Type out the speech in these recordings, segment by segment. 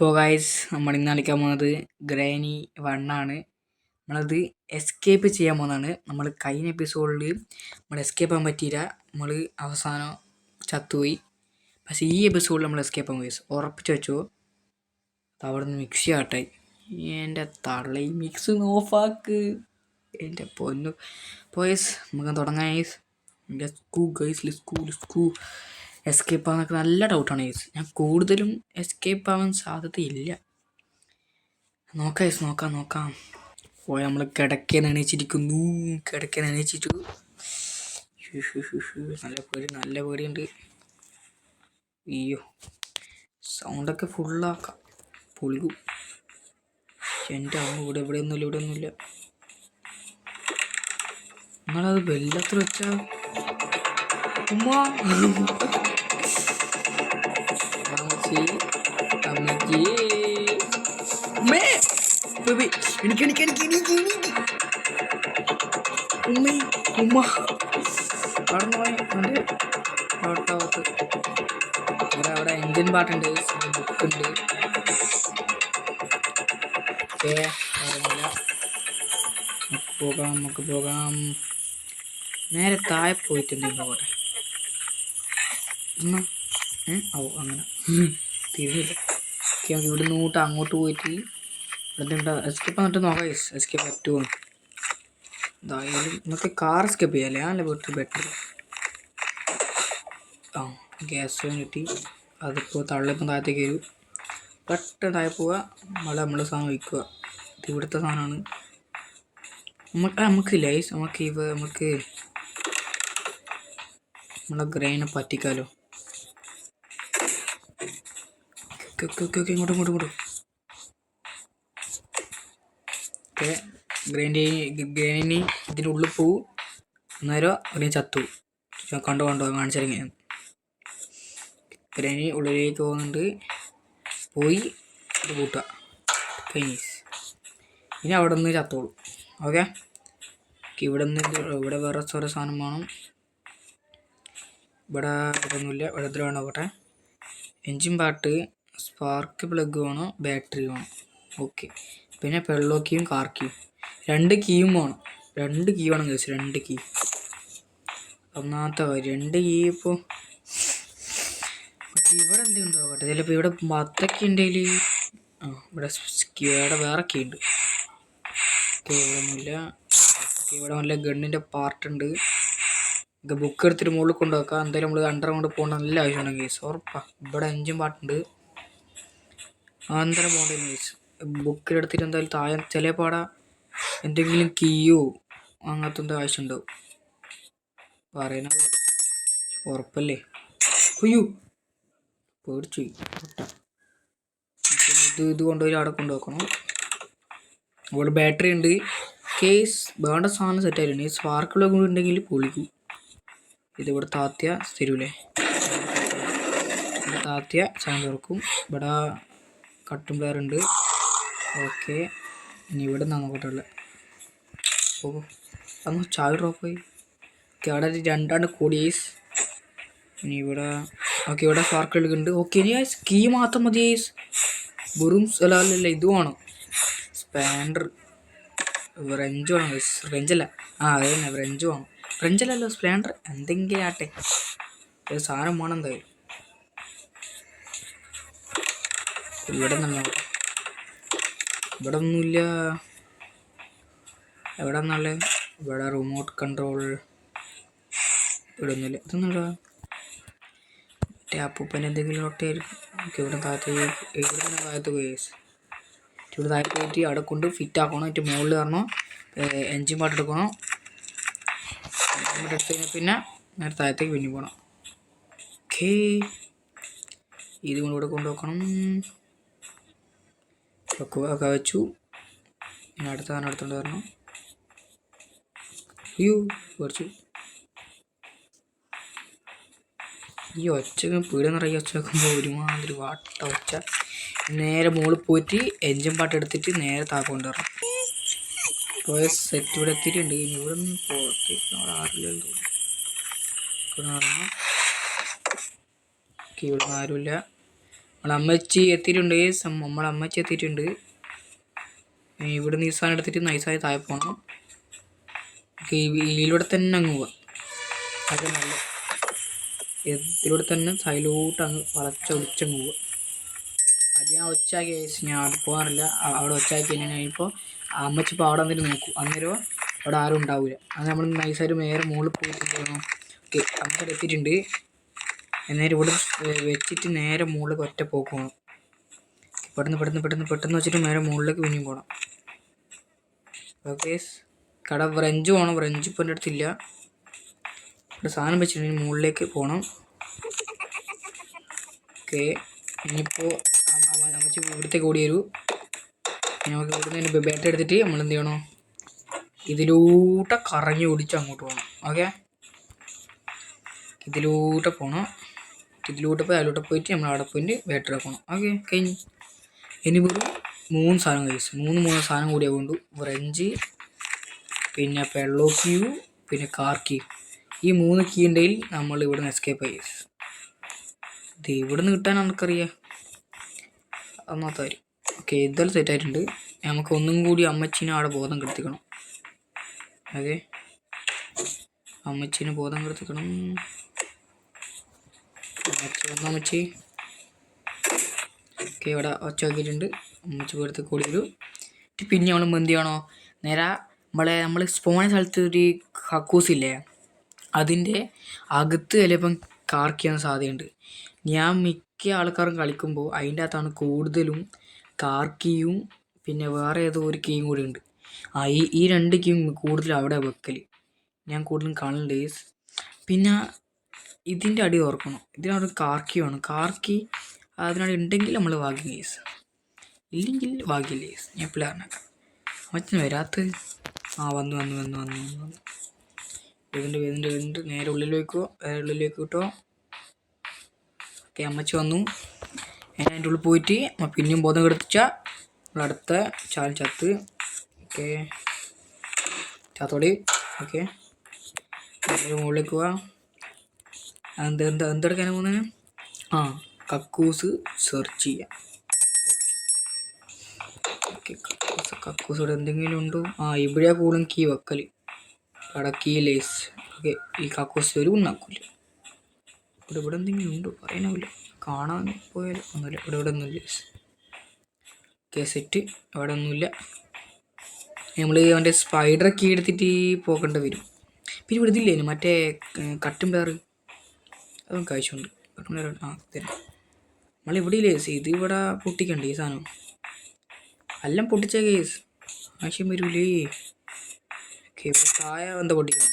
അപ്പോൾ ഗൈസ് നമ്മൾ ഇന്ന് കളിക്കാൻ പോകുന്നത് ഗ്രാനി 1 ആണ്. നമ്മളത് എസ്കേപ്പ് ചെയ്യാൻ പോകുന്നതാണ്. നമ്മൾ കഴിഞ്ഞ എപ്പിസോഡിൽ നമ്മൾ എസ്കേപ്പ് ആകാൻ പറ്റിയില്ല, നമ്മൾ അവസാനം ചത്തുപോയി. പക്ഷേ ഈ എപ്പിസോഡിൽ നമ്മൾ എസ്കേപ്പ് ആകാൻ ഗൈസ് ഉറപ്പിച്ച് വെച്ചോ. അവിടെ നിന്ന് മിക്സി ആട്ടായി. എൻ്റെ തള്ളി മിക്സ് ഓഫാക്ക്, എൻ്റെ പൊന്നു. അപ്പോൾ ഗൈസ് നമുക്ക് തുടങ്ങാം ഗൈസ്. എസ്കേപ്പ് ആകാനൊക്കെ നല്ല ഡൗട്ടാണ് ഗൈസ്. ഞാൻ കൂടുതലും എസ്കേപ്പ് ആവാൻ സാധ്യതയില്ല. നോക്കാം. പോയ നമ്മൾ കിടക്കാൻ എണീച്ചിരിക്കുന്നു. നല്ല പേടിയുണ്ട്. അയ്യോ, സൗണ്ടൊക്കെ ഫുള്ളാക്കാം. പൊളിക്കും. എൻ്റെ അമ്മ ഇവിടെയൊന്നുമില്ല. നിങ്ങളത് വെല്ലത്തിൽ വെച്ചാ ഉമ്മ അവിടെ എൻജിൻ പാട്ടുണ്ട്, ബുക്കുണ്ട്. നമുക്ക് പോകാം. നേരെ താഴെ പോയിട്ടുണ്ടെങ്കിൽ പോട്ടെ. അങ്ങനെ തിരിഞ്ഞില്ല. നമുക്ക് ഇവിടെ നിന്ന് അങ്ങോട്ട് പോയിട്ട് എസ്കേപ്പ് എന്നിട്ട് നോക്കാം. എസ്കേപ്പ് പറ്റുമോ എന്തായാലും. നമുക്ക് കാർ എസ്കേപ്പ് ചെയ്യാല്ലേ, അല്ല ബെറ്റർ. ഗ്യാസ് കിട്ടി. അതിപ്പോൾ തള്ളിപ്പം താഴത്തേക്ക് വരും. പെട്ടെന്ന് താഴെ പോവുക. നമ്മളെ സാധനം വയ്ക്കുക. ഇത് ഇവിടുത്തെ സാധനമാണ്. നമുക്കില്ല നമുക്ക് നമ്മളെ ഗ്രെയിനെ പറ്റിക്കാലോ. ഇങ്ങോട്ട് ഗ്രെയിനി ഇതിൻ്റെ ഉള്ളിൽ പോവും. അന്നേരം ഒരു ചത്തു. കണ്ടോ കാണിച്ചിറങ്ങി. ഗ്രെയിനി ഉള്ളിലേക്ക് പോകുന്നുണ്ട്. പോയി ഇത് കൂട്ടുക. ഇനി അവിടെ നിന്ന് ചത്തോളൂ. ഓക്കെ, ഇവിടെ വേറെ ഓരോ സാധനം വേണം. ഇവിടെ ഒന്നുമില്ല. ഇവിടെ വേണോട്ടെ. എൻജിൻ പാർട്ട്, സ്പാർക്ക് പ്ലഗ് വേണം, ബാറ്ററി വേണം. ഓക്കെ, പിന്നെ പെള്ളോ കീയും കാർ കീയും. 2 കീയും വേണം. 2 കീ വേണം കേസ്. 2 കീ ഒന്നാമത്തെ കാര്യം. 2 കീ. ഇപ്പോൾ ഇവിടെ എന്തെങ്കിലും ആകട്ടെ. ചിലപ്പോൾ ഇവിടെ 10 ഉണ്ടെങ്കിൽ ഇവിടെ വേറെ കീ ഉണ്ട്. ഇവിടെ ഒന്നുമില്ല. ഇവിടെ നല്ല ഗണ്ണിൻ്റെ പാർട്ടുണ്ട്. ബുക്ക് എടുത്തിട്ട് മുകളിൽ കൊണ്ടുവെക്കാം. എന്തായാലും നമ്മൾ അണ്ടർ കൊണ്ട് പോകേണ്ട നല്ല ആവശ്യമുണ്ടെങ്കിൽ കേസ് ഉറപ്പാണ്. ഇവിടെ എൻജിൻ പാർട്ടുണ്ട്. അന്തരം പോകേണ്ട കേസ്. ബുക്കിലെടുത്തിട്ട് എന്തായാലും താഴെ ചിലപ്പോൾ എന്തെങ്കിലും കീയോ അങ്ങനത്തെ ആവശ്യമുണ്ടാവും. പറയണത് ഉറപ്പല്ലേ. അയ്യോ, പേടിച്ചു. ഇത് കൊണ്ടുപോയി അവിടെ കൊണ്ടുവെക്കണം. ഇവിടെ ബാറ്ററി ഉണ്ട്. കേസ് വേണ്ട സാധനം സെറ്റായിട്ടുണ്ട്. ഈ സ്പാർക്ക് പ്ലഗ് കൂടി ഉണ്ടെങ്കിൽ പൊളിക്കും. ഇതിവിടെ താത്തിയ തരൂലേ. താത്തിയ ചാനൽ തുറക്കും. ഇവിടെ കട്ടും പ്ലെയർ ഉണ്ട്. ഓക്കെ, ഇനി ഇവിടെ നിന്നാണ് നോക്കട്ടുള്ളത്. അന്ന് ചായ ഡ്രോപ്പായി. അവിടെ 2 കോടി. ഇനി ഇവിടെ ഇവിടെ സ്പാർക്ക് പ്ലഗ് ഉണ്ട്. ഓക്കെ, ഇനി കീ മാത്രം മതി. വെറും അല്ല ഇത് വേണം. സ്പാൻഡർ റെഞ്ച് വേണം. റെഞ്ചല്ല, അത് തന്നെ റെഞ്ച് വേണം. ഫ്രഞ്ചല്ലല്ലോ, സ്പ്ലെൻഡർ എന്തെങ്കിലും ആട്ടെ. സാധനം വേണം എന്തായാലും. ഇവിടെ ഒന്നുമില്ല. എവിടെ നിന്നല്ലേ. ഇവിടെ റിമോട്ട് കൺട്രോൾ ഇവിടെ ഒന്നുമില്ല. ഇതൊന്നുമില്ല. അപ്പൂപ്പൻ എന്തെങ്കിലും ഒട്ടയായിരിക്കും. ഇവിടെ താഴത്ത് പോയി. ഇവിടെ താഴത്ത് പോയിട്ട് അവിടെ കൊണ്ട് ഫിറ്റ് ആക്കണം. എന്നിട്ട് മുകളിൽ കയറണം. എൻജിൻ പാട്ട് എടുക്കണം. എടുത്ത് കഴിഞ്ഞാൽ പിന്നെ നേരെ താഴത്തേക്ക് പിന്നെ പോകണം. ഓക്കേ, ഇത് ഇവിടെ കൊണ്ടുവെക്കണം. ഒക്കെ വെച്ചു. പിന്നെ അടുത്ത സാധനം എടുത്തുകൊണ്ട് വരണം. അയ്യോ, കുറച്ചു ഈ ഒച്ച പീടെന്നറിയ. ഒച്ച വെക്കുമ്പോൾ ഒരുമാതിരി വാട്ട ഒച്ച. നേരെ മുകളിൽ പോയിട്ട് എൻജിൻ പാട്ട് എടുത്തിട്ട് നേരെ താഴെ കൊണ്ടുവരണം. പോയ സെറ്റ് ഇവിടെ എത്തിയിട്ടുണ്ട്. ഇനി ഇവിടെ നിന്ന് പുറത്തേക്ക് അവിടെ ആരില്ലെന്ന് തോന്നുന്നു. ഇവിടെ ആരുമില്ല. നമ്മളെ അമ്മച്ചി എത്തിയിട്ടുണ്ട്. നമ്മളെ അമ്മച്ചി എത്തിയിട്ടുണ്ട്. ഇവിടെ നിന്ന് ഈ സാധനം എടുത്തിട്ട് നൈസായി താഴെ പോകണം. ഇതിലൂടെ തന്നെ അങ്ങ് പോവാം. അത് നല്ല ഇതിലൂടെ തന്നെ സൈലോട്ട് അങ്ങ് വളച്ചൊടിച്ചങ്ങ് പോവുക. അത് ഞാൻ ഒച്ചാക്കി ഞാൻ അവിടെ പോകാറില്ല. അവിടെ ഒച്ചാക്കി കഴിഞ്ഞാൽ ഇപ്പോൾ അമ്മച്ചിപ്പോൾ അവിടെ വന്നിട്ട് നോക്കും. അന്നേരം അവിടെ ആരും ഉണ്ടാവില്ല. അത് നമ്മൾ നൈസായിട്ട് നേരെ മുകളിൽ പോയിട്ട് പോകണം. ഓക്കെ, അവിടെ എത്തിയിട്ടുണ്ട്. നേരെ ഇവിടെ വെച്ചിട്ട് നേരെ മുകളിലേക്ക് ഒറ്റ പോക്ക് പോകണം. പെട്ടെന്ന് വെച്ചിട്ട് നേരെ മുകളിലേക്ക് പിന്നെയും പോകണം. ഓക്കെ, കട ഫ്രഞ്ച് പോകണം. ഫ്രഞ്ച് ഇപ്പോൾ എൻ്റെ അടുത്തില്ല. ഇവിടെ സാധനം വെച്ചിട്ടുണ്ടെങ്കിൽ മുകളിലേക്ക് പോകണം. ഓക്കെ, ഇനിയിപ്പോൾ അമ്മച്ചി ഇവിടത്തേക്ക് ഓടി വരൂ. നമുക്ക് ഇവിടുന്ന് ബാറ്റ് എടുത്തിട്ട് നമ്മൾ എന്ത് ചെയ്യണം, ഇതിലൂടെ കറങ്ങി ഓടിച്ച് അങ്ങോട്ട് പോകണം. ഓക്കെ, ഇതിലൂടെ പോകണം. ഇതിലൂടെ പോയി അതിലൂടെ പോയിട്ട് നമ്മൾ അവിടെ പോയിട്ട് ബാറ്റ് എടുക്കണം. ഓക്കെ, കഴിഞ്ഞു. ഇനി വെറും 3 സാധനം കഴിച്ചു. 3 സാധനം കൂടി ആവുകൊണ്ട് ഫ്രഞ്ച്, പിന്നെ പെള്ളോ ക്യൂ, പിന്നെ കാർ ക്യൂ. ഈ 3 കീ ഉണ്ടെങ്കിൽ നമ്മൾ ഇവിടെ നിന്ന് എസ്കേപ്പ് ആയി. ഇത് ഇവിടെ നിന്ന് കിട്ടാൻ നമുക്കറിയാം. ഒന്നാമത്തെ കാര്യം. ഓക്കെ, ഇതെല്ലാം സെറ്റായിട്ടുണ്ട്. നമുക്ക് ഒന്നും കൂടി അമ്മച്ചീനെ അവിടെ ബോധം കെടുത്തിക്കണം. ഓക്കെ, അമ്മച്ചീനെ ബോധം കെടുത്തിക്കണം. അമ്മച്ചി ഓക്കെ, ഇവിടെ ഒച്ച ആക്കിയിട്ടുണ്ട്. അമ്മച്ചി പുറത്ത് കൂടി വരും. പിന്നെ നമ്മൾ എന്ത് ചെയ്യണോ, നേരെ നമ്മൾ സ്പോണ സ്ഥലത്ത് ഒരു കക്കൂസില്ലേ, അതിൻ്റെ അകത്ത് ചിലപ്പം കാർക്കിയാൻ സാധ്യതയുണ്ട്. ഞാൻ മിക്ക ആൾക്കാരും കളിക്കുമ്പോൾ അതിൻ്റെ അകത്താണ് കൂടുതലും കാർക്കിയും പിന്നെ വേറെ ഏതോ ഒരു കീയും കൂടി ഉണ്ട്. ഈ 2 കീയും കൂടുതൽ അവിടെ വെക്കൽ ഞാൻ കൂടുതലും കാണലുണ്ട്. പിന്നെ ഇതിൻ്റെ അടി ഓർക്കണം, ഇതിനവിടെ കാർക്കിയാണ്. കാർക്കി അതിനോട് ഉണ്ടെങ്കിൽ നമ്മൾ ഭാഗ്യം കേസ്, ഇല്ലെങ്കിൽ ഭാഗ്യമില്ല കേസ്. ഞാൻ എപ്പോഴും അറിഞ്ഞേക്കാം. അമ്മച്ചന് വരാത്ത വന്നു വരുന്നുണ്ട്. നേരെ ഉള്ളിലേക്ക് കിട്ടുമോ. ഓക്കെ, അമ്മച്ചി വന്നു. ഞാൻ അതിൻ്റെ ഉള്ളിൽ പോയിട്ട് പിന്നെയും ബോധം കെടുത്തിച്ചാൽ നമ്മളടുത്ത ചത്ത്. ഓക്കെ, ചാത്തോടി. ഓക്കെ, മുകളിലേക്ക് പോവാം. എന്തെടുക്കാനാണ് പോകുന്നത്? കക്കൂസ് സെർച്ച് ചെയ്യാം. ഓക്കെ, കക്കൂസ് ഇവിടെ എന്തെങ്കിലും ഉണ്ടോ? ഇവിടെയാ കൂടുതലും കീ വെക്കൽ. അവിടെ കീ ലേസ്. ഓക്കെ, ഈ കക്കൂസ് ഒരു ഉണ്ടാക്കൂല. ഇവിടെ എന്തെങ്കിലും ഉണ്ടോ പറയാനാവില്ല. കാണാൻ പോയാലും ഒന്നുമില്ല. ഇവിടെ ഒന്നുമില്ല. Okay, set. അവിടെ ഒന്നുമില്ല. നമ്മൾ അവൻ്റെ സ്പൈഡർ കീ എടുത്തിട്ട് പോകേണ്ടി വരും. പിന്നെ ഇവിടെ ഇതില്ലേ മറ്റേ കട്ടും പേറ്, അതും കാഴ്ചയുണ്ട്. തരാം. നമ്മളിവിടെ ഇല്ലേ ഇത് ഇവിടെ പൊട്ടിക്കണ്ടേ ഈ സാധനം. എല്ലാം പൊട്ടിച്ച കേസ് ആവശ്യം വരൂലേ. ഓക്കെ, ഇപ്പോൾ താഴെ എന്താ പൊട്ടിക്കണം.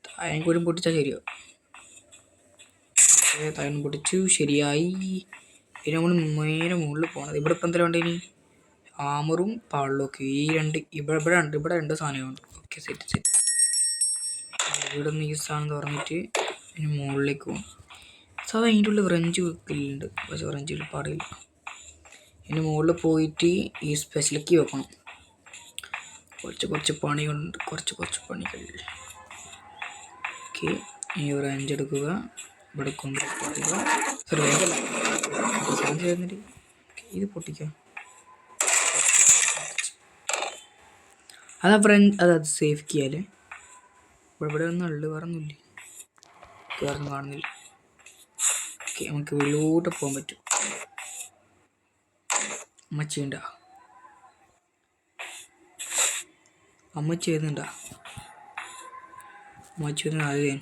താഴെ കൂടി പൊട്ടിച്ചാൽ ശരിയോ. താഴെ പൊട്ടിച്ചു, ശരിയായി. പിന്നെ നമ്മൾ നേരെ മുകളിൽ പോകണത്. ഇവിടെ ഇപ്പം എന്തെങ്കിലും ഉണ്ടേനി ആമറും പള്ളൊക്കെ. ഈ 2 ഇവിടെ 2 സാധനങ്ങളുണ്ട്. Okay, set. ഇവിടെ നിന്ന് ഈ സാധനം തുറന്നിട്ട് പിന്നെ മുകളിലേക്ക് പോകും. സാധാ അതിൻ്റെ ഉള്ളിൽ ഫ്രഞ്ച് വെക്കലുണ്ട്, പക്ഷേ ഫ്രഞ്ച് പാടില്ല. ഇതിന് മുകളിൽ പോയിട്ട് ഈ സ്പെഷ്യൽ കീ വെക്കണം. കുറച്ച് പണികളുണ്ട്, കുറച്ച് പണികൾ. ഓക്കെ, ഈ ഫ്രഞ്ച് എടുക്കുക, ഇവിടെ കൊണ്ടുപോകുക. സോറി, വേഗമല്ല ഫ്രഞ്ച് തന്നിട്ട് ഇത് പൊട്ടിക്കുക. അത് സേഫ് കീയല്ലേ. ഇവിടെ ഒന്നും ഉള്ളു, വേറെ ഒന്നുമില്ലേ, വേറെ കാണുന്നില്ല. ഓക്കെ, നമുക്ക് വെളിയിലോട്ട് പോകാൻ പറ്റും. അമ്മച്ചി വരുന്നുണ്ടാ. അമ്മച്ചി വരുന്ന ആദ്യം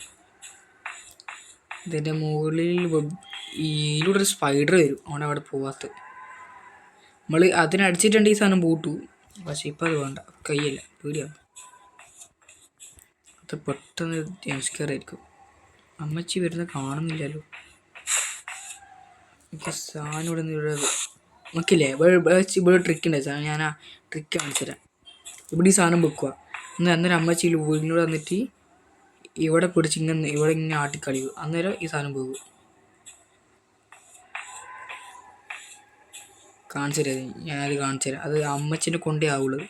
ഇതിൻ്റെ മുകളിൽ ഇതിലൂടെ ഒരു സ്പൈഡർ വരും. അവിടെ പോവാത്ത നമ്മൾ അതിനടിച്ചിട്ടുണ്ട് ഈ സാധനം പൂട്ടു. പക്ഷെ ഇപ്പം അത് വേണ്ട, കയ്യല്ല, പേടിയാണ്. അത് പെട്ടെന്ന് ജംസ്കെയറായിരിക്കും. അമ്മച്ചി വരുന്നത് കാണുന്നില്ലല്ലോ. എനിക്ക് സാധനം ഇവിടെ നിന്ന് നോക്കില്ലേ, ഇവിടെ ട്രിക്ക് ഉണ്ട്. സാധനം ഞാൻ ആ ട്രിക്ക് കാണിച്ചു തരാം. ഇവിടെ ഈ സാധനം വെക്കുക. അന്നേരം അമ്മച്ചി വീടിനോട് വന്നിട്ട് ഇവിടെ പിടിച്ച് ഇവിടെ ഇങ്ങനെ ആട്ടിക്കളിയും. അന്നേരം ഈ സാധനം പോകും. കാണിച്ചു തരാം, ഞാനത് കാണിച്ചു തരാം. അത് അമ്മച്ചിനെ കൊണ്ടേ ആവുള്ളത്.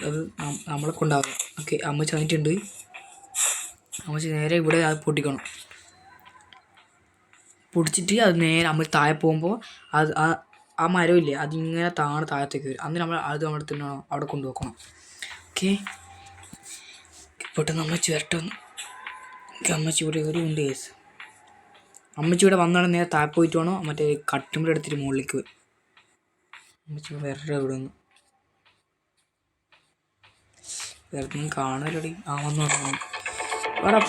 അത് നമ്മളെ കൊണ്ടാവും. ഓക്കെ, അമ്മച്ചി വന്നിട്ടുണ്ട്. അമ്മച്ചി നേരെ ഇവിടെ പൊട്ടിക്കണം. പൊടിച്ചിട്ട് അത് നേരെ നമ്മൾ താഴെ പോകുമ്പോൾ അത് ആ മരമില്ലേ അതിങ്ങനെ താഴത്തേക്ക് വരും. അന്ന് നമ്മൾ അത് നമ്മുടെ തന്നെ അവിടെ കൊണ്ടുവെക്കണം. ഓക്കെ, പെട്ടെന്ന് അമ്മച്ചി വരട്ടെ ഒന്ന്. അമ്മച്ചി ഇവിടെ ഒരു ഉണ്ട് കേസ്. അമ്മച്ചി ഇവിടെ വന്നാണ് നേരെ താഴെ പോയിട്ട് വേണോ മറ്റേ കട്ടുമ്പോൾ എടുത്തിട്ട് മുകളിലേക്ക് വരും. അമ്മച്ചി വേറെ ഇവിടെ നിന്ന് വേറെ കാണലടി. ആ വന്നു വേറെ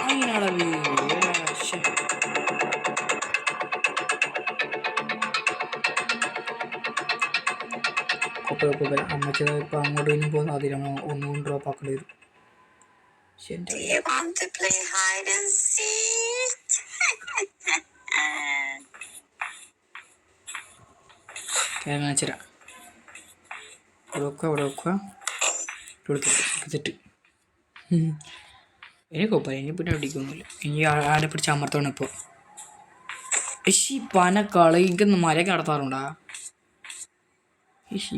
അതിനാടല്ലേ കുഴപ്പമില്ല. അമ്മച്ചി ഇപ്പം അങ്ങോട്ട് ഇനി പോകുന്ന അതിലാണ് ഒന്നും ഡ്രോപ്പ് ആക്കേണ്ടി വരും. കാണിച്ചുതരാം. ഇവിടെ വെക്കുക, ഇവിടെ വെക്കുക, തെറ്റ്. ഇനി കുഴപ്പമില്ല, ഇനി പിന്നെ അടിക്കൊന്നുമില്ല. ഇനി ആരെ പിടിച്ച് അമർത്തണം. ഇപ്പോൾ ഈ പന കളിക്കുന്ന മരയൊക്കെ നടത്താറുണ്ടാ?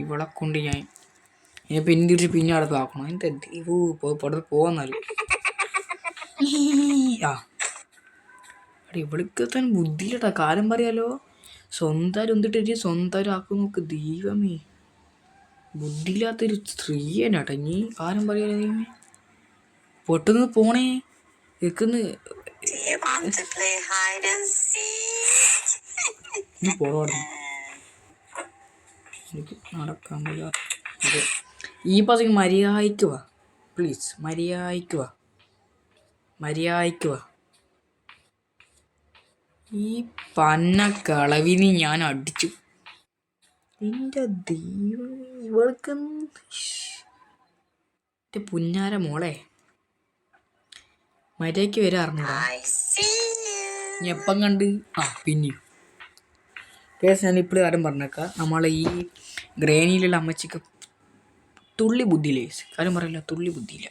ഇവളെ കൊണ്ട് ഞാൻ പിന്നെ തിരിച്ച് പിന്നെ അവിടെ ആക്കണം. എന്താ പുറത്ത് പോവാന്നാലും ഇവൾക്ക് തന്നെ ബുദ്ധിയില്ലട്ടാ. കാലം പറയാലോ, സ്വന്തം എന്തിട്ട് സ്വന്തം ആക്കും നോക്ക്. ദൈവമേ, ബുദ്ധിയില്ലാത്തൊരു സ്ത്രീ തന്നെ കേട്ടോ. ഇനി കാലം പറയാലോ. ദൈവമേ, പൊട്ടുന്ന് പോണേ നിൽക്കുന്നു. പോടാ, എനിക്ക് നടക്കാൻ വയ്യ. ഈ പതിക്ക് മര്യാദയ്ക്ക് വാ പ്ലീസ്, മര്യാദയ്ക്ക് വാ, മര്യാദയ്ക്ക് വാ. ഈ പന്ന കളവിന് ഞാൻ അടിച്ചു. എൻ്റെ ദൈവം, ഇവൾക്ക് എൻ്റെ പുന്നാര മോളെ മര്യാദയ്ക്ക് വരാറുണ്ടാ? ഞാൻ എപ്പം കണ്ട് പിന്നെയും കേസ്. ഞാൻ ഇപ്പോഴും കാര്യം പറഞ്ഞേക്കാം, നമ്മളെ ഈ ഗ്രാനിയിലുള്ള അമ്മച്ചിക്ക് തുള്ളി ബുദ്ധിയില്ല കേസ്. കാര്യം പറയില്ല, തുള്ളി ബുദ്ധിയില്ല.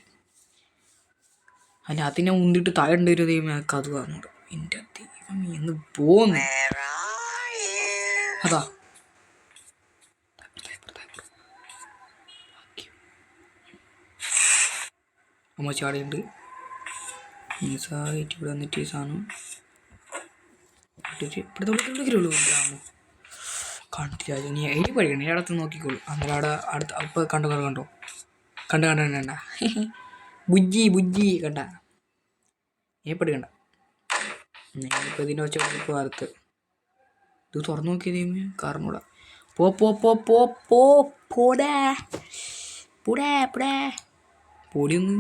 അല്ല അതിനെ മുന്നിട്ട് താഴേണ്ടി ഒരു ദൈവം എനിക്ക് അത് പറഞ്ഞോട്. എൻ്റെ ദൈവം എന്ന് പോന്നു. അതാ അമ്മച്ചി ആടെയുണ്ട്. നൈസായിട്ട് ഇവിടെ വന്നിട്ട് ഈ സാധനം ഇവിടുത്തെ കണ്ടില്ല. നീ എലി പഠിക്കണം, ഈ അടുത്ത് നോക്കിക്കോളൂ. അന്നേരം അവിടെ അടുത്ത് അപ്പോൾ കണ്ടോ കണ്ട ബുജ്ജി ബുജ്ജി കണ്ട. നീ പഠിക്കണ്ട. ഞാനിപ്പോൾ ഇതിൻ്റെ വെച്ച് വാർത്ത് ഇത് തുറന്നു നോക്കിയതേ കാരണൂടാ. പൊടിയൊന്ന്.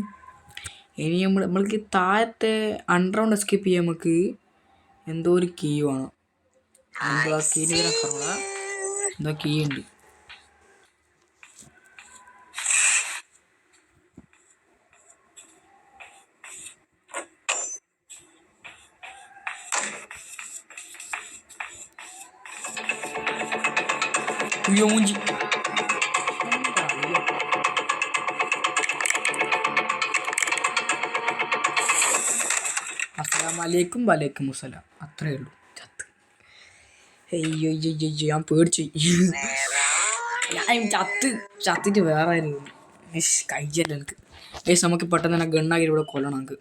ഇനി നമ്മൾക്ക് താഴത്തെ അണ്ടർഗ്രൗണ്ട് എസ്കേപ്പ് ചെയ്യാൻ നമുക്ക് എന്തോ ഒരു കീ വേണം. എന്തോ ആ കീൻ്റെ എന്തോ കീ ഉണ്ട്. മൂഞ്ചി അസ്സലാമലൈക്കും വലൈക്കും മുസ്സലാം. അത്രേ ഉള്ളൂ. ചത്ത്. അയ്യോ ഞാൻ പേടിച്ചു. ഞാൻ ചത്തിട്ട് വേറെ കഴിച്ചല്ല എനിക്ക്. നമുക്ക് പെട്ടെന്ന് തന്നെ ഗണ്ണാക്കി ഇവിടെ കൊല്ലണം. നമുക്ക്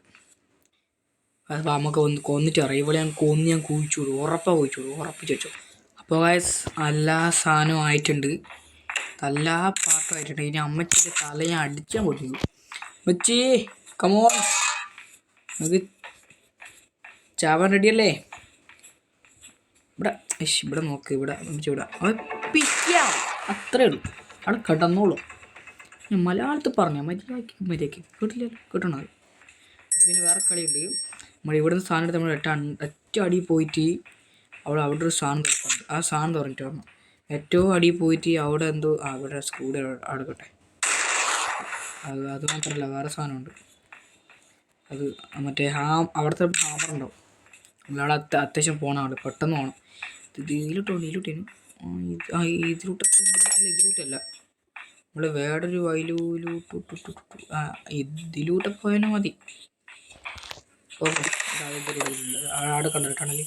അപ്പോൾ നമുക്ക് കൊന്നിട്ട് അറിയാം. ഇവിടെ ഞാൻ കുഴിച്ചോളൂ, ഉറപ്പിച്ച് വെച്ചോ. അപ്പോൾ എല്ലാ സാധനവും ആയിട്ടുണ്ട്, എല്ലാ പാട്ടും ആയിട്ടുണ്ട്. ഇനി അമ്മച്ചിൻ്റെ തല ഞാൻ അടിച്ചാൽ പൊട്ടിക്കും. അമ്മച്ചി കമോൺ, നമുക്ക് ചാവാൻ റെഡിയല്ലേ? ഇവിടെ നോക്ക്, ഇവിടെ അമ്മച്ചി ഇവിടെ പിക്കാം. അത്രേ ഉള്ളൂ, അവിടെ കിടന്നോളൂ. ഞാൻ മലയാളത്തിൽ പറഞ്ഞ മര്യാദയ്ക്ക് കേട്ടില്ലല്ലോ, കിട്ടണത്. പിന്നെ വേറെ കളിയുണ്ട്. നമ്മൾ ഇവിടുന്ന് സാധനം എടുത്ത് നമ്മൾ ഒറ്റ അടി പോയിട്ട് അവിടെ ഒരു സാധനം തുറക്കുന്നുണ്ട്. ആ സാധനം തുറന്നിട്ട് വരണം. ഏറ്റവും അടിയിൽ പോയിട്ട് അവിടെ എന്തോ അവിടെ സ്ക്രൂഡ് അടുക്കട്ടെ. അത് മാത്രമല്ല, വേറെ സാധനമുണ്ട്. അത് മറ്റേ അവിടുത്തെ ഹാമർ ഉണ്ടാവും. നമ്മളവിടെ അത്യാവശ്യം പോകണം, അവിടെ പെട്ടെന്ന് പോകണം. ഇതിലോട്ടേനു ഇതിലൂട്ടല്ല, നമ്മൾ വേറൊരു ഇതിലൂടെ പോയാലും മതി. ആടെ കണ്ടിട്ടാണല്ലേ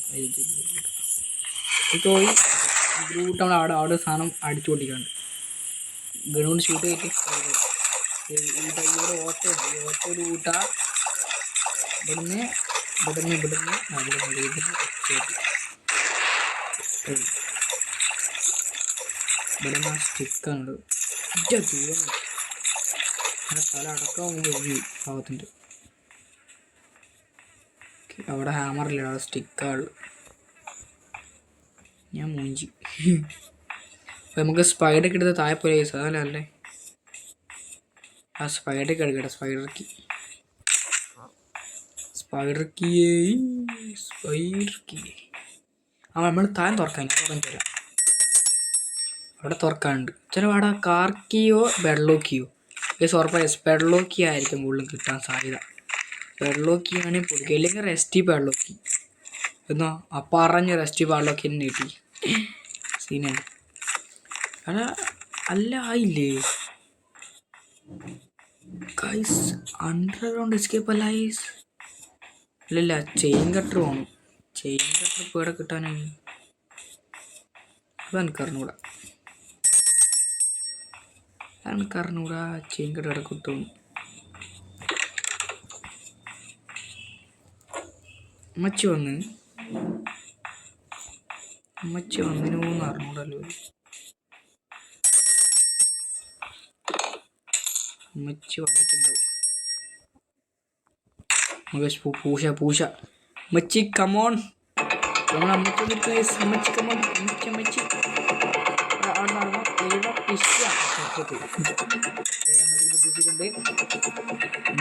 പോയി ഇതിലൂട്ടാണ്. അവിടെ സാധനം അടിച്ചു പൊട്ടിക്കാണ്ട് ഗണോണ്ട് ഷൂട്ട് ചെയ്തിട്ട് ഇവിടെ ഓട്ടോ ഉണ്ട്. ഈ ഓട്ടോയിൽ കൂട്ടാ ഇവിടുന്ന് ഇവിടുന്ന് ഇവിടെ സ്റ്റിക്കാണ് തല അടക്കം ഭാഗത്തുണ്ട്. അവിടെ ഹാമറില്ല, അവിടെ സ്റ്റിക്കാണ്. ഞാൻ മൂഞ്ചി. അപ്പം നമുക്ക് സ്പൈഡർ എടുത്ത് താഴെ പോലെ അതല്ലേ ആ സ്പൈഡർ എടുക്കട്ടെ. സ്പൈഡർ കീ ആ നമ്മൾ താഴെ തുറക്കാൻ തരാം. അവിടെ തുറക്കാനുണ്ട്. ചിലപ്പോൾ അവിടെ കാർ കീയോ വെള്ളോക്കിയോ ഉറപ്പായി വെള്ളോക്കി ആയിരിക്കും കൂടുതലും കിട്ടാൻ സാധ്യത. വെള്ളോക്കി ആണെങ്കിൽ പൊടിക്കുക, അല്ലെങ്കിൽ റെസ്റ്റി വെള്ളോക്കി എന്നോ ആ പറഞ്ഞ റെസ്റ്റി വെള്ളോക്കി തന്നെ കിട്ടി. സീനാണ്. അല്ല ആയില്ലേ ഗൈസ്, അണ്ടർഗ്രൗണ്ട് എസ്കേപ്പ് അല്ല ഗൈസ്. ഇല്ല ചെയിൻ കട്ടർ പോകണം. ചെയിൻ കട്ടർ ഇപ്പോൾ ഇവിടെ കിട്ടാനായി അതെനിക്കറിഞ്ഞൂടാ. ചെയിൻ കട്ടർ ഇവിടെ കിട്ടും. അമ്മച്ചി വന്നിനോന്ന് അറിഞ്ഞൂടല്ലോ. അമ്മച്ചി വന്നിട്ടുണ്ടാവും. പൂശ അമ്മച്ചി കമോൺ. അമ്മച്ചി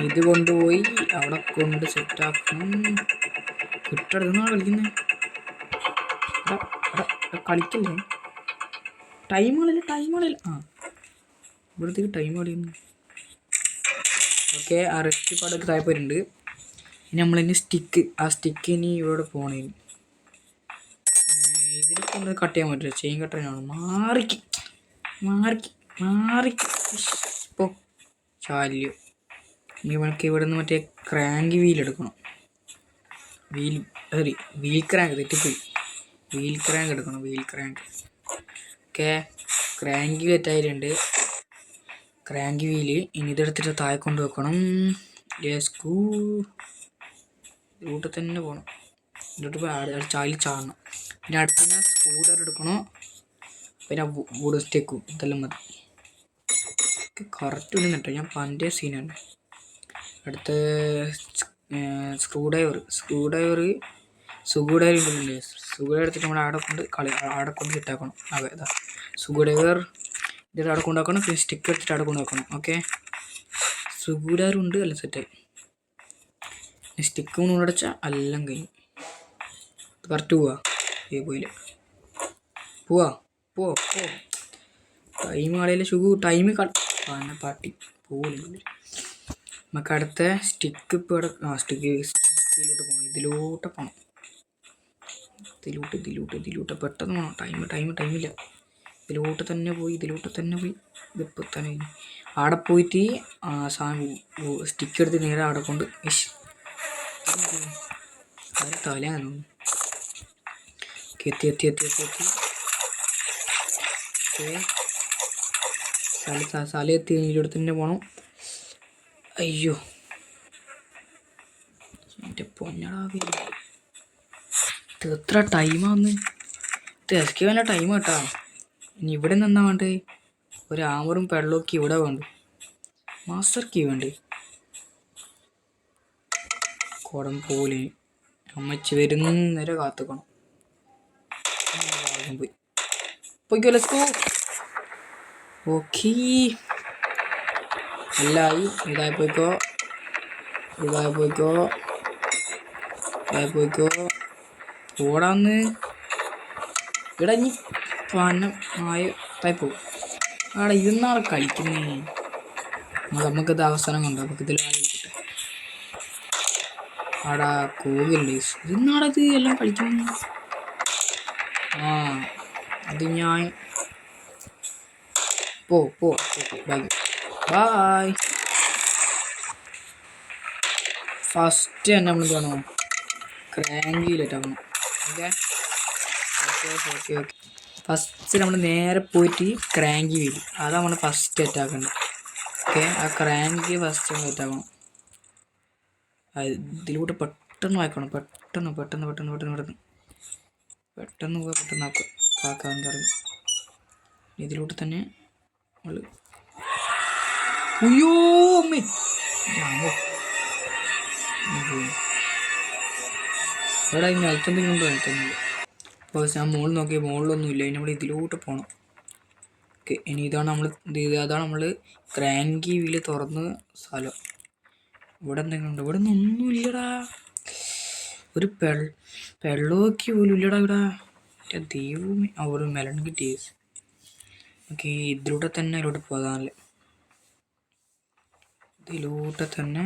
ഇത് കൊണ്ടുപോയി അവിടെ കൊണ്ട് സെറ്റാക്കണം. കിട്ടടുന്നാണ് കളിക്കുന്നത്. കളിക്കല്ലേ ടൈമുകളില്ല. ആ ഇവിടത്തേക്ക് ടൈം കളിയുന്നു. ഓക്കെ, ആ റെസ്റ്റ് പാടൊക്കെ താല്പര്യമുണ്ട്. ഇനി നമ്മളിനി ആ സ്റ്റിക്ക് ഇനി ഇവിടെ പോണേ. ഇതിൽ കൊണ്ട് കട്ട് ചെയ്യാൻ പറ്റില്ല, ചെയിൻ കട്ടറിനാണ്. മാറിക്ക് പോ ശല്യം. ഇനി നമുക്ക് ഇവിടെ നിന്ന് മറ്റേ ക്രാങ്ക് വീൽ എടുക്കണം. വീൽ ക്രാങ്ക് തെറ്റിപ്പോയി. വീൽ ക്രാങ്ക് എടുക്കണം. ഓക്കെ, ക്രാങ്ക് തെറ്റായിട്ടുണ്ട്. ക്രാങ്ക് വീല് ഇനി ഇതെടുത്തിട്ട് താഴെ കൊണ്ട് വെക്കണം. റൂട്ടിൽ തന്നെ പോകണം. ഇതിലോട്ട് പോയി ചാലിൽ ചാടണം. പിന്നെ അടുത്ത് ഞാൻ സ്കൂട്ടർ എടുക്കണം. പിന്നെ വുഡ് സ്റ്റെക്കും ഇതെല്ലാം മതി. കറക്റ്റ് ഒന്നും കേട്ടോ, ഞാൻ പണ്ടേ സീനാണ്. അടുത്ത സ്ക്രൂ ഡ്രൈവർ എടുത്തിട്ട് നമ്മൾ ആടെ കൊണ്ട് സെറ്റാക്കണം. അതെ ഇതാ സ്ക്രൂ ഡ്രൈവർ ഇതിൽ അവിടെ കൊണ്ടാക്കണം. പിന്നെ സ്റ്റിക്ക് എടുത്തിട്ട് അവിടെ കൊണ്ട് വെക്കണം. ഓക്കെ, സ്ക്രൂ ഡ്രൈവർ ഉണ്ട്, എല്ലാം സെറ്റായി. സ്റ്റിക്ക് കൊണ്ട് അടച്ചാൽ എല്ലാം കഴിഞ്ഞു. കറക്റ്റ് പോയില്ല. പോ ടൈം കളയില്ല. ടൈം പാട്ടി പോകില്ല. നമുക്ക് അടുത്ത സ്റ്റിക്ക് ഇപ്പോൾ ഇവിടെ ഇതിലോട്ട് പോകണം. പെട്ടെന്ന് പോകണം. ടൈമില്ല. ഇതിലോട്ട് തന്നെ പോയി ഇതിപ്പോൾ തന്നെ അവിടെ പോയിട്ട് സ്റ്റിക്ക് എടുത്ത് നേരെ അവിടെ കൊണ്ട് തലയാണോ എത്തി. സ്ഥലം എത്തി. ഇതിലൂടെ തന്നെ പോകണം. അയ്യോ എൻ്റെ പൊന്നടാ, എത്ര ടൈമാന്ന്. തിരക്കി വേണ്ട ടൈം കേട്ടാ. ഇനി ഇവിടെ നിന്നാ വേണ്ടേ? ഒരു ആമറും പെള്ളൊക്കെ ഇവിടെ വേണ്ട. മാസ്റ്റർ കീ വേണ്ടേ? കുടം പോലെ അമ്മച്ചി വരുന്നേരെ കാത്തുക്കണം. പോയിക്കോ, ലെറ്റ്സ് ഗോ. ഓക്കേ, എല്ലായി. ഇതായി പോയിക്കോ. ഓടാന്ന് ഇടഞ്ഞി പനം ആയ തായിപ്പോ. ആടെ ഇരുന്നാളെ കളിക്കുന്നേ. നമുക്കിത് അവസരം കൊണ്ട് നമുക്ക് ഇതിൽ കളിക്കട്ടെ. ആടാ കോവിലുണ്ട്. ഇരുന്നാടത് എല്ലാം കളിക്കുന്നു. ആ അത് ഞാൻ പോ ബൈ. ഫസ്റ്റ് തന്നെ നമ്മൾ കാണുമോ ക്രാങ്കിയിലിട്ടാക്കണം. ഓക്കെ, ഫസ്റ്റ് നമ്മൾ നേരെ പോയിട്ട് ക്രാങ്കി വീല് അതാണ് നമ്മൾ ഫസ്റ്റ് അറ്റാക്കേണ്ടത്. ഓക്കെ, ആ ക്രാങ്കി ഫസ്റ്റ് നമ്മൾ അറ്റാക്കണം. ഇതിലൂടെ പെട്ടെന്ന് വായിക്കണം. പെട്ടെന്ന് പെട്ടെന്ന് പെട്ടെന്ന് പെട്ടെന്ന് പെട്ടെന്ന് പെട്ടെന്ന് പോയി പെട്ടെന്ന് ആക്കുക. കാക്കാൻ കറങ്ങി ഇതിലൂടെ തന്നെ നമ്മൾ അയ്യോ അമ്മേ ഇവിടെ നിലത്തെന്തെങ്കിലും ഉണ്ടോ? നിലത്തൊന്നുമില്ല. അപ്പോൾ ഞാൻ മുകളിൽ നോക്കിയാൽ മുകളിലൊന്നുമില്ല. ഇനി നമ്മൾ ഇതിലോട്ട് പോകണം. ഓക്കെ, ഇനി അതാണ് നമ്മൾ ഗ്രാൻഡ് കീവിൽ തുറന്ന് സ്ഥലം. ഇവിടെ എന്തെങ്കിലും ഉണ്ടോ? ഇവിടെ ഒന്നുമില്ലടാ. ഒരു വെള്ളമൊക്കെ പോലും ഇല്ലടാ ഇവിടെ. എൻ്റെ ദൈവമേ, ഒരു മെലൺ കിട്ടിയ. ഓക്കെ, ഇതിലൂടെ തന്നെ ഇതിലോട്ട് പോകാനല്ലേ. ഇതിലൂടെ തന്നെ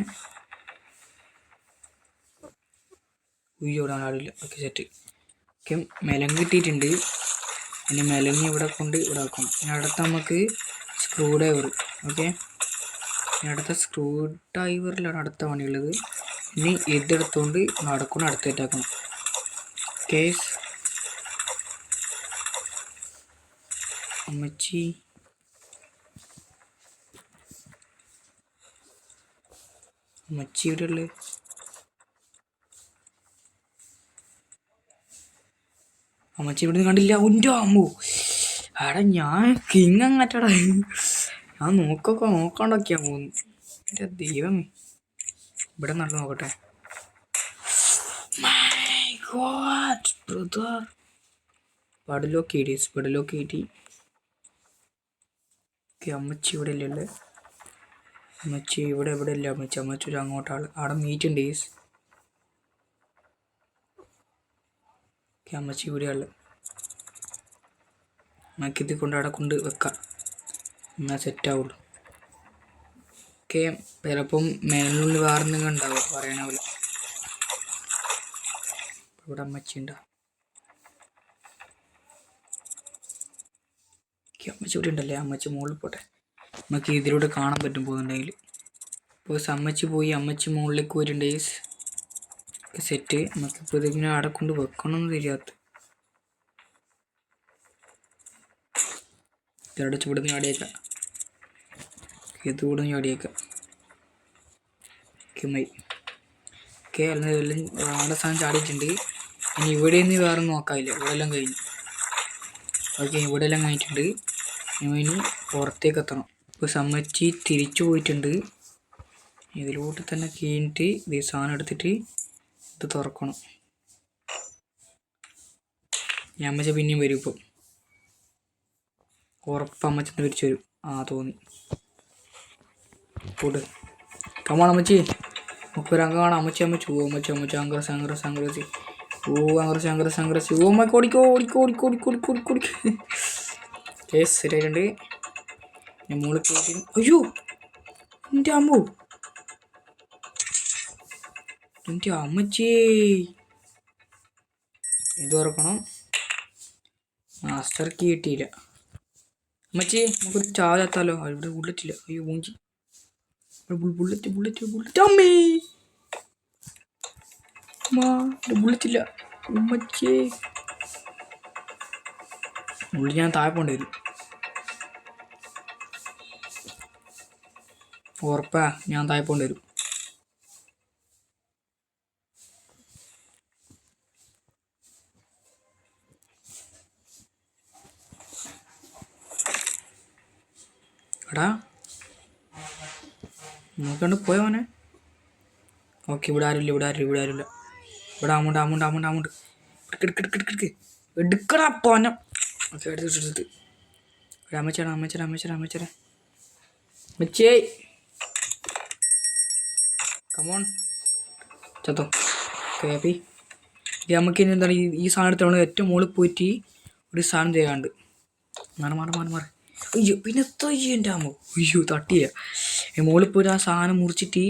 ഇവിടെ ആളില്ല. Okay, set. ഓക്കെ, മെലൻ കിട്ടിയിട്ടുണ്ട്. ഇനി മെലങ്ങി ഇവിടെ കൊണ്ട് ഇവിടെ ആക്കണം. ഇനി അടുത്ത നമുക്ക് സ്ക്രൂ ഡ്രൈവർ. ഓക്കെ, ഇനി അടുത്ത സ്ക്രൂ ഡ്രൈവറിലാണ് അടുത്ത പണിയുള്ളത്. ഇനി ഇതെടുത്തുകൊണ്ട് നടക്കണം, അടുത്തേറ്റാക്കണം. കേസ് അമ്മച്ചി ഇവിടെ ഉള്ളത്. അമ്മച്ചി ഇവിടുന്ന് കണ്ടില്ല. ഉൻ്റെ അമ്മോ, എടാ ഞാൻ കിങ് അങ്ങാറ്റടാ. ഞാൻ നോക്കാണ്ടൊക്കെയാ പോകുന്നു. എൻ്റെ ദൈവമേ, ഇവിടെ നല്ല നോക്കട്ടെ. പടലോ കേട്ടി. അമ്മച്ചി ഇവിടെ ഇല്ലല്ലേ. അമ്മച്ചി ഇവിടെ ഇല്ല. അമ്മച്ചി ഒരു അങ്ങോട്ടാണ്. അവിടെ മീറ്റ് ഉണ്ട്. അമ്മച്ചി ഇവിടെയുള്ള നമുക്കിത് കൊണ്ട് അവിടെ കൊണ്ട് വെക്കാം. എന്നാൽ സെറ്റാവുള്ളൂ. ഓക്കെ, ചിലപ്പം മേനുള്ളിൽ വേറെ എന്തെങ്കിലും ഉണ്ടാവുക, പറയണ പോലെ. ഇവിടെ അമ്മച്ചി ഉണ്ടോ? അമ്മച്ചി ഇവിടെ ഉണ്ടല്ലേ. അമ്മച്ചി മുകളിൽ പോട്ടെ. നമുക്ക് ഇതിലൂടെ കാണാൻ പറ്റും പോകുന്നുണ്ടെങ്കിൽ. ഇപ്പോൾ അമ്മച്ചി പോയി. അമ്മച്ചി മുകളിലേക്ക് പോയിട്ടുണ്ടെങ്കിൽ സെറ്റ്. നമുക്കിപ്പോൾ ഇതിങ്ങനെ അവിടെ കൊണ്ട് വെക്കണമെന്ന് தெரியாது. ഇവിടെ ചൂടുന്ന് ചാടിയേക്കാം. ഇതുകൂടെ ചാടിയേക്കാം. ഓക്കെ, എല്ലാം അവിടെ സാധനം ചാടിയിട്ടുണ്ട്. ഇനി ഇവിടെ നിന്ന് വേറെ നോക്കാമില്ല. ഇവിടെ എല്ലാം കഴിഞ്ഞു. ഓക്കെ, ഇവിടെ എല്ലാം കഴിഞ്ഞിട്ടുണ്ട്. ഇനി പുറത്തേക്ക് എത്തണം. ഇപ്പോൾ അമ്മച്ചി തിരിച്ചു പോയിട്ടുണ്ട്. ഇതിലോട്ട് തന്നെ കഴിഞ്ഞിട്ട് ഈ സാധനം എടുത്തിട്ട് ഇത് തുറക്കണം. ഞാൻ അമ്മച്ച പിന്നെയും വരും. ഇപ്പം ഉറപ്പ് അമ്മച്ചന്ന് തിരിച്ചു വരും. തോന്നി. പോട്ട് കമാണ് അമ്മച്ചി. നമുക്കൊരു അംഗം കാണാം. അമ്മച്ചി അമ്മച്ചി അങ്ഗ്രസി. ഓ അമ്മ ഓടിക്കോ. കേസ് ശരിയായിട്ടുണ്ട്. ഞാൻ മുകളിൽ പോയിട്ട് അയ്യോ എൻ്റെ അമ്മോ, എൻ്റെ അമ്മച്ചി. ഇത് തുറക്കണം. മാസ്റ്റർ കീ കിട്ടിയില്ല. അമ്മച്ചി നമുക്കൊരു ചാവത്താലോ. ഇവിടെ ബുള്ളറ്റില്ല. അയ്യോ മൂഞ്ചി. ബുള്ളറ്റ് അമ്മേ. ബുള്ളറ്റില്ല അമ്മച്ചി. ഉള്ളിൽ ഞാൻ താഴെ പോണ്ടി വരും. ഉറപ്പാ, ഞാൻ താഴെ പോണ്ടി വരും. എടാ നോക്കണ്ട് പോയവനെ. ഓക്കെ, ഇവിടെ ആരുമില്ല. ഇവിടെ അമ്മൂണ്ട്. എടുക്കടാ പോനം. ഓക്കെ, എടുത്ത് അമ്മച്ചേ കമോൺ ചത്തോ. Okay, happy. ഇത് നമുക്ക് ഇനി എന്താണ് ഈ സാധനം എടുത്തോണ്ട് ഏറ്റവും മുകളിൽ പോയിട്ട് ഒരു സാധനം ചെയ്യാണ്ട്. മാറി. അയ്യോ പിന്നെ എൻ്റെ അമ്മ. അയ്യോ തട്ടിയ. മുകളിൽ പോയിട്ട് ആ സാധനം മുറിച്ചിട്ട്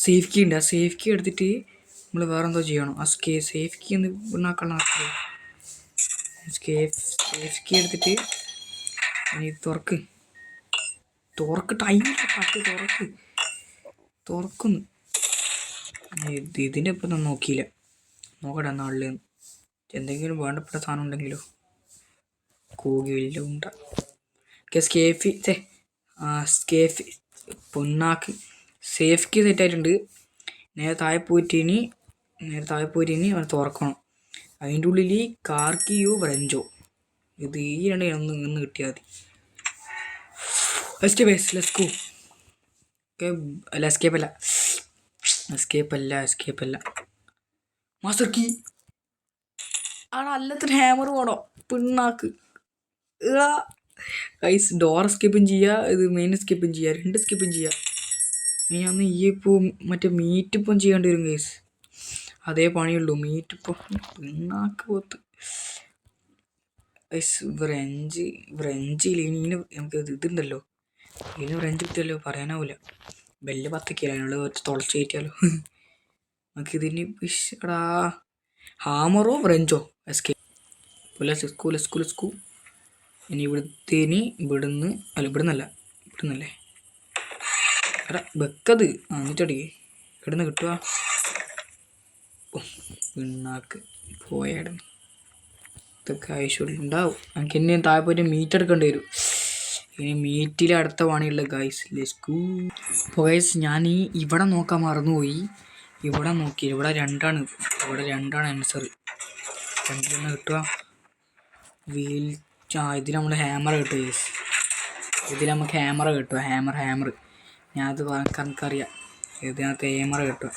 സേഫ് കീ ഉണ്ട്. ആ സേഫ് കീ എടുത്തിട്ട് നമ്മൾ വേറെ എന്തോ ചെയ്യണം. ആ സേഫ് കീ ഒന്ന് ഉണ്ടാക്കണം. സേഫ് കീ എടുത്തിട്ട് ഇനി തുറക്ക് ടൈമില്ല. തുറക്കുന്നു. ഇതിൻ്റെ ഇപ്പം ഒന്നും നോക്കിയില്ല. നോക്കട്ടെ നാളിൽ എന്തെങ്കിലും വേണ്ടപ്പെട്ട സാധനം ഉണ്ടെങ്കിലോ. കോകിയില്ല ഉണ്ട. പൊന്നാക്ക് സേഫ് കീ സെറ്റായിട്ടുണ്ട്. നേരെ താഴെ പോയിട്ട് ഇനി നേരെ താഴെ പോയിട്ട് ഇനി അവനെ തുറക്കണം. അതിൻ്റെ ഉള്ളിൽ കാർക്കിയോ വ്രഞ്ചോ ഇത് ഈ രണ്ട് ഒന്ന് കിട്ടിയാൽ മതി. First base let's go. ഓക്കെ അല്ല എസ്കേപ്പ് അല്ല മാസ്റ്റർ കീ ആണ്. അല്ലത്തിന് ഹാമർ വേണോ പിണ്ണാക്ക്. ഗൈസ് ഡോർ എസ്കേപ്പും ചെയ്യുക, ഇത് മെയിൻ എസ്കേപ്പും ചെയ്യുക, 2 എസ്കേപ്പും ചെയ്യുക. ഇനി അന്ന് ഈ ഇപ്പോൾ മറ്റേ മീറ്റ് ഇപ്പം ചെയ്യേണ്ടി വരും ഗൈസ്. അതേ പണിയുള്ളൂ മീറ്റ് ഇപ്പം പിണ്ണാക്ക് പോത്ത്. ഗൈസ് വ്രഞ്ചിൽ ഇനി നമുക്ക് ഇതുണ്ടല്ലോ, ഇതിന് വ്രഞ്ച് കിട്ടിയല്ലോ പറയാനാവില്ല. ബെല്ല് 10 അതിനുള്ള തുളച്ച് കയറ്റിയാലോ. നമുക്കിതിന് എടാ ഹാമറോ വ്രഞ്ചോ എസ്കേപ്പ്. ലെസ്കൂ. ഇനി ഇവിടുന്നല്ലേ എടാ വെക്കത് എന്നിട്ടടിക്കേ ഇവിടുന്ന് കിട്ടുക. പിണ്ണാക്ക് പോയായിരുന്നു. ഇതൊക്കെ ആവശ്യമുള്ള ഉണ്ടാവും. എനിക്ക് ഇനി താഴെ പോയിട്ട് മീറ്റ് എടുക്കേണ്ടി വരും. ഇനി മീറ്റിൽ അടുത്ത പണിയുള്ള ഗൈസ് ലെസ്കൂ. അപ്പോൾ ഗൈസ് ഞാൻ ഇവിടെ നോക്കാൻ മറന്നുപോയി. ഇവിടെ നോക്കി ഇവിടെ രണ്ടാണ് ആൻസർ. രണ്ടിലൊന്ന് കിട്ടുക. ഇതിൽ നമ്മൾ ഹാമർ കിട്ടും ഗൈസ്. ഇതിൽ നമുക്ക് ഹാമർ കിട്ടും. ഹാമർ ഞാനത് എനിക്കറിയാം. ഇതിനകത്ത് ഹാമർ കിട്ടും.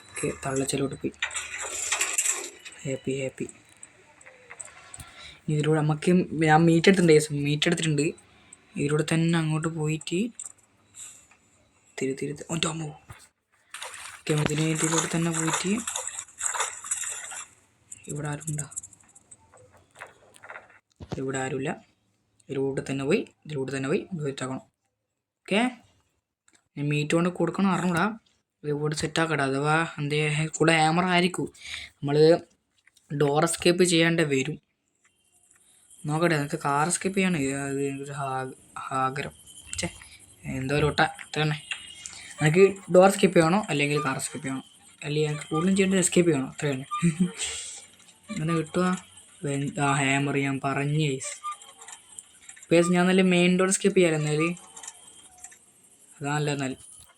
ഓക്കെ തള്ളച്ചലോട്ട് പോയി. ഹാപ്പി. ഇതിലൂടെ നമുക്ക് ഞാൻ മീറ്റ് എടുത്തിട്ടുണ്ട്. ഇതിലൂടെ തന്നെ അങ്ങോട്ട് പോയിട്ട് തിരുത്തമ്മോ. ഓക്കെ ഇതിലൂടെ തന്നെ പോയിട്ട് ഇവിടെ ആരുമില്ല. ഇതിലൂടെ തന്നെ പോയി സെറ്റാക്കണം. ഓക്കെ മീറ്റ് കൊണ്ട് കൊടുക്കണം അറിഞ്ഞൂടാ. ഇവിടെ സെറ്റാക്കട്ടെ. അഥവാ എന്തേ കൂടെ ഹാമർ ആയിരിക്കും. നമ്മൾ ഡോർ എസ്കേപ്പ് ചെയ്യേണ്ടി വരും. നോക്കട്ടെ എനിക്ക് കാർ എസ്കേപ്പ് ചെയ്യാണ്. ഒരു ആഗ്രഹം എന്തോ ഒരു ഒട്ട അത്ര തന്നെ. എനിക്ക് ഡോർ എസ്കേപ്പ് ചെയ്യണോ അല്ലെങ്കിൽ കാർ എസ്കേപ്പ് ചെയ്യണോ, അല്ലെങ്കിൽ എനിക്ക് കൂടുതലും ചെയ്യേണ്ടത് എസ്കേപ്പ് ചെയ്യണോ, അത്ര തന്നെ. അങ്ങനെ കിട്ടുക. ഹാമർ ഞാൻ പറഞ്ഞു പേസ്. ഞാൻ നല്ല മെയിൻ ഡോർ എസ്കേപ്പ് ചെയ്യാറ്. എന്നാൽ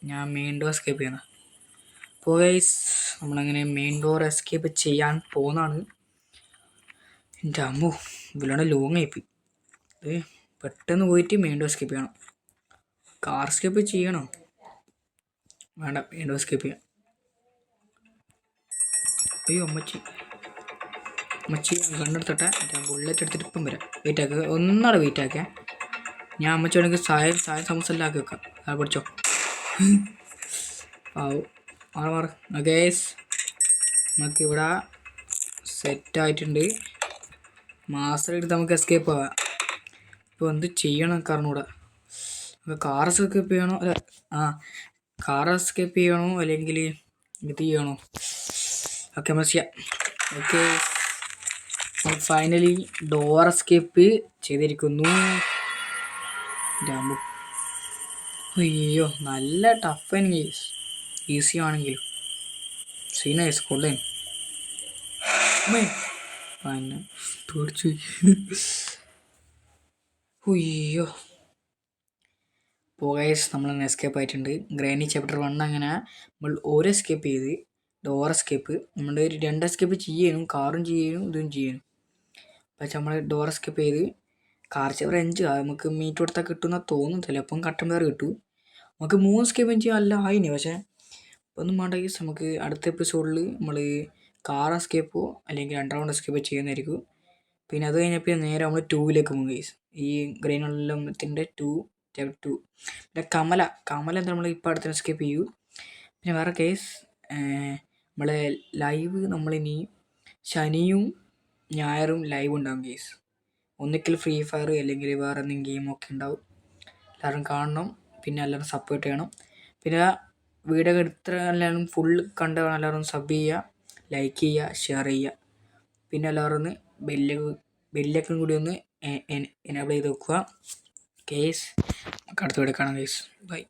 ഞാൻ മെയിൻ ഡോർ എസ്കേപ്പ് ചെയ്യണം. അപ്പോൾ ഗൈസ് നമ്മളങ്ങനെ മെയിൻ ഡോർ എസ്കേപ്പ് ചെയ്യാൻ പോകുന്നതാണ്. എൻ്റെ അമ്മോ ഇതിലാണ് ലോങ് ആയിപ്പോയി. പെട്ടെന്ന് പോയിട്ട് മെയിൻ ഡോർ എസ്കേപ്പ് ചെയ്യണം. കാർ എസ്കേപ്പ് ചെയ്യണോ വേണ്ട, മെയിൻ ഡോർ എസ്കേപ്പ് ചെയ്യാം. അയ്യോ അമ്മച്ചി ഞാൻ കണ്ടെടുത്തിട്ടെ. ഞാൻ ബുള്ളറ്റ് എടുത്തിട്ട് ഇപ്പം വരാം. ഒന്നാടെ വെയിറ്റ് ആക്കേ. ഞാൻ അമ്മച്ചി വേണമെങ്കിൽ ചായ സമോസ എല്ലാം ആക്കി വെക്കാം. അത് പഠിച്ചോ. മാറ് ഗൈസ് നമുക്ക് ഇവിടെ സെറ്റായിട്ടുണ്ട്. മാസ്റ്റർ എടുത്ത് നമുക്ക് എസ്കേപ്പ് ആവാം. ഇപ്പോൾ എന്ത് ചെയ്യണം കാരണൂടെ. കാർ എസ്കേപ്പ് ചെയ്യണോ കാർ എസ്കേപ്പ് ചെയ്യണോ അല്ലെങ്കിൽ ഇത് ചെയ്യണോ. ഓക്കെ നമ്മൾ ചെയ്യാം. ഓക്കെ ഫൈനലി ഡോർ എസ്കേപ്പ് ചെയ്തിരിക്കുന്നു. അയ്യോ നല്ല ടഫ് ഗൈസ്. ഈസി ആണെങ്കിലും സീനൈസ് കൊള്ളേ. പേടിച്ചു. അയ്യോ ഗൈസ് നമ്മളങ്ങനെ എസ്കേപ്പ് ആയിട്ടുണ്ട്. ഗ്രാനി ചാപ്റ്റർ 1 അങ്ങനെ നമ്മൾ ഓരോ എസ്കേപ്പ് ചെയ്ത് ഡോർ എസ്കേപ്പ് നമ്മൾ 2 എസ്കേപ്പ് ചെയ്യാനും കാറും ചെയ്യാനും ഇതും ചെയ്യാനും. പക്ഷെ നമ്മൾ ഡോർ എസ്കേപ്പ് ചെയ്ത് കാർ വ്രഞ്ച് നമുക്ക് മീറ്റ് കൊടുത്താൽ കിട്ടുമെന്നാ തോന്നും. ചിലപ്പം കട്ടൻ പേർ കിട്ടും. നമുക്ക് 3 എസ്കേപ്പും ചെയ്യാൻ അല്ല ആയിന്. പക്ഷേ ഒന്നും വേണ്ട ഗൈസ്. നമുക്ക് അടുത്ത എപ്പിസോഡിൽ നമ്മൾ കാർ എസ്കേപ്പോ അല്ലെങ്കിൽ അണ്ടർഗ്രൗണ്ട് എസ്കേപ്പോ ചെയ്യുന്നതായിരിക്കും. പിന്നെ അത് കഴിഞ്ഞപ്പോൾ നേരെ നമ്മൾ 2ലേക്ക് പോകും ഗൈസ്. ഈ ഗ്രെയിനുള്ളത്തിൻ്റെ 2 പിന്നെ കമല എന്താ നമ്മൾ ഇപ്പോൾ അടുത്ത എസ്കേപ്പ് ചെയ്യൂ. പിന്നെ വേറെ കേസ് നമ്മളെ ലൈവ് നമ്മളിനി ശനിയും ഞായറും ലൈവ് ഉണ്ടാകും കേസ്. ഒന്നിക്കൽ ഫ്രീ ഫയർ അല്ലെങ്കിൽ വേറെ എന്തെങ്കിലും ഗെയിമൊക്കെ ഉണ്ടാവും. എല്ലാവരും കാണണം. പിന്നെ എല്ലാവരും സപ്പോർട്ട് ചെയ്യണം. പിന്നെ വീഡിയോ എടുത്ത എല്ലാവരും ഫുൾ കണ്ട് എല്ലാവരും സബ് ചെയ്യുക, ലൈക്ക് ചെയ്യുക, ഷെയർ ചെയ്യുക. പിന്നെ എല്ലാവരും ഒന്ന് ബെല്ലൊക്കെ കൂടി ഒന്ന് എനേബിൾ ചെയ്ത് വെക്കുക കേസ്. നമുക്ക് അടുത്ത വീഡിയോ കാണാം കേസ്. ബൈ.